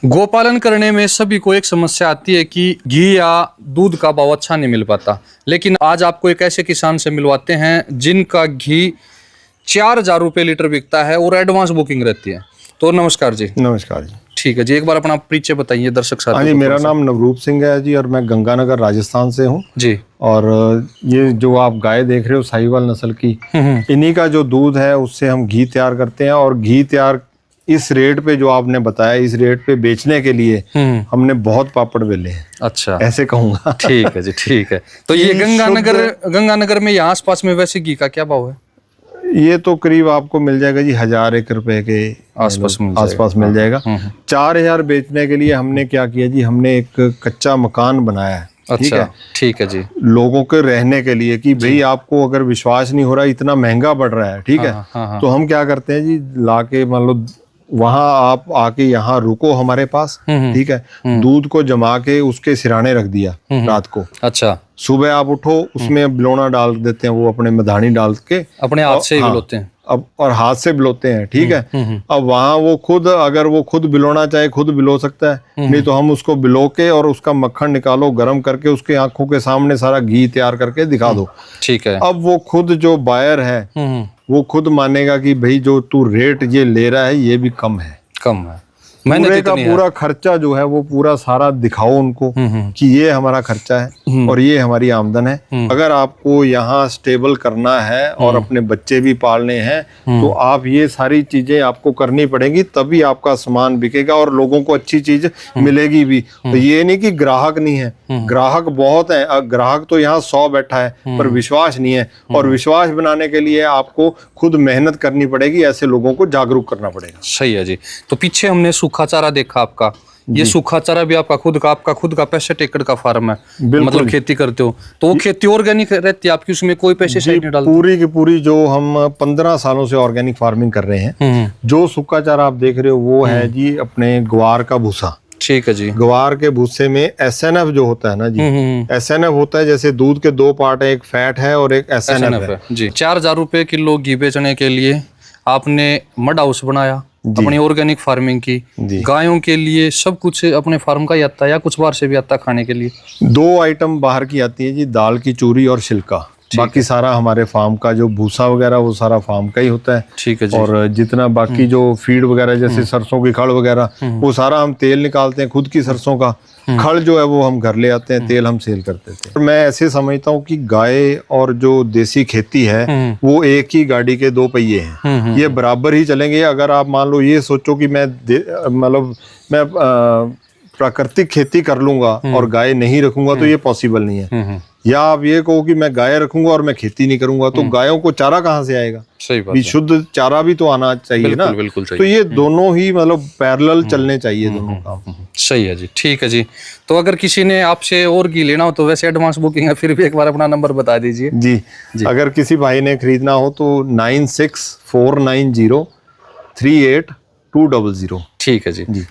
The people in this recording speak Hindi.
गोपालन करने में सभी को एक समस्या आती है कि घी या दूध का भाव अच्छा नहीं मिल पाता, लेकिन आज आपको एक ऐसे किसान से मिलवाते हैं जिनका घी 4,000 रुपये लीटर बिकता है और एडवांस बुकिंग रहती है। तो नमस्कार जी। नमस्कार जी। ठीक है जी, एक बार अपना परिचय बताइए दर्शक साथियों हाँ जी, को। मेरा नाम नवरूप सिंह है जी और मैं गंगानगर राजस्थान से हूँ जी। और ये जो आप गाय देख रहे हो साहिवाल नस्ल की, इन्हीं का जो दूध है उससे हम घी तैयार करते हैं। और घी तैयार इस रेट पे जो आपने बताया, इस रेट पे बेचने के लिए हमने बहुत पापड़ बेले हैं। अच्छा, ऐसे कहूँगा। ठीक है जी, ठीक है। तो ये गंगानगर में यहाँ आसपास में वैसे घी का क्या भाव है? ये तो करीब आपको मिल जाएगा जी 1,001 रुपए के आसपास मिल जाएगा। 4,000 बेचने के लिए हमने क्या किया जी, हमने एक कच्चा मकान बनाया है। ठीक है, ठीक है जी। लोगों के रहने के लिए कि भाई आपको अगर विश्वास नहीं हो रहा, इतना महंगा पड़ रहा है, ठीक है, तो हम क्या करते हैं जी, लाके मान लो वहां आप आके यहाँ रुको हमारे पास, ठीक है, दूध को जमा के उसके सिराने रख दिया रात को। अच्छा, सुबह आप उठो, उसमें बिलोना डाल देते हैं, वो अपने मधानी डाल के अपने हाथ से ही बिलोते हैं। अब और हाथ से बिलोते हैं, ठीक है। अब वहां वो खुद, अगर वो खुद बिलोना चाहे खुद बिलो सकता है, नहीं तो हम उसको बिलो के और उसका मक्खन निकालो, गर्म करके उसके आंखों के सामने सारा घी तैयार करके दिखा दो। ठीक है। अब वो खुद जो बायर है वो खुद मानेगा कि भाई जो तू रेट ये ले रहा है ये भी कम है। पूरे का पूरा खर्चा जो है वो पूरा सारा दिखाओ उनको कि ये हमारा खर्चा है और ये हमारी आमदन है। अगर आपको यहाँ स्टेबल करना है और अपने बच्चे भी पालने हैं तो आप ये सारी चीजें आपको करनी पड़ेगी, तभी आपका सामान बिकेगा और लोगों को अच्छी चीज मिलेगी भी। तो ये नहीं कि ग्राहक नहीं है, ग्राहक बहुत है। ग्राहक तो यहाँ 100 बैठा है पर विश्वास नहीं है, और विश्वास बनाने के लिए आपको खुद मेहनत करनी पड़ेगी, ऐसे लोगों को जागरूक करना पड़ेगा। सही है जी। तो पीछे हमने सूखा चारा देखा आपका, ये सूखा चारा भी आपका खुद का 65 एकड़ का फार्म है, मतलब खेती करते हो, तो वो खेती ऑर्गेनिक रहती है आपकी, उसमें कोई पेस्टिसाइड नहीं डालते? पूरी की पूरी जो हम 15 सालों से ऑर्गेनिक फार्मिंग कर रहे हैं, जो सूखा चारा आप देख रहे हो वो है जी अपने ग्वार का भूसा। ठीक है जी। ग्वार के भूसे में SNF जो होता है ना जी, SNF होता है, जैसे दूध के 2 पार्ट है, एक फैट है और एक SNF है जी। 4,000 रुपए किलो घी बेचने के लिए आपने मड हाउस बनाया, अपनी ऑर्गेनिक फार्मिंग की, गायों के लिए सब कुछ अपने फार्म का ही आता है या कुछ बाहर से भी आता है खाने के लिए? 2 आइटम बाहर की आती है जी, दाल की चूरी और छिलका। बाकी सारा हमारे फार्म का जो भूसा वगैरह वो सारा फार्म का ही होता है। ठीक है जी। और जितना बाकी जो फीड वगैरह जैसे सरसों की खड़ वगैरह, वो सारा हम तेल निकालते हैं खुद की सरसों का। खड़ जो है वो हम घर ले आते हैं, तेल हम सेल करते थे। मैं ऐसे समझता हूँ कि गाय और जो देसी खेती है वो एक ही गाड़ी के 2 पहिए हैं, ये बराबर ही चलेंगे। अगर आप मान लो ये सोचो कि मैं प्राकृतिक खेती कर लूंगा और गाय नहीं रखूंगा तो ये पॉसिबल नहीं है। या आप ये कहो कि मैं गाय रखूंगा और मैं खेती नहीं करूंगा, तो गायों को चारा कहाँ से आएगा? सही बात है। शुद्ध चारा भी तो आना चाहिए ना। बिल्कुल चाहिए। तो ये दोनों ही मतलब पैरेलल चलने चाहिए दोनों काम। सही है जी, ठीक है जी। तो अगर किसी ने आपसे और घी लेना हो तो वैसे एडवांस बुकिंग है, फिर भी एक बार अपना नंबर बता दीजिए जी। अगर किसी भाई ने खरीदना हो तो 9649038200। ठीक है जी।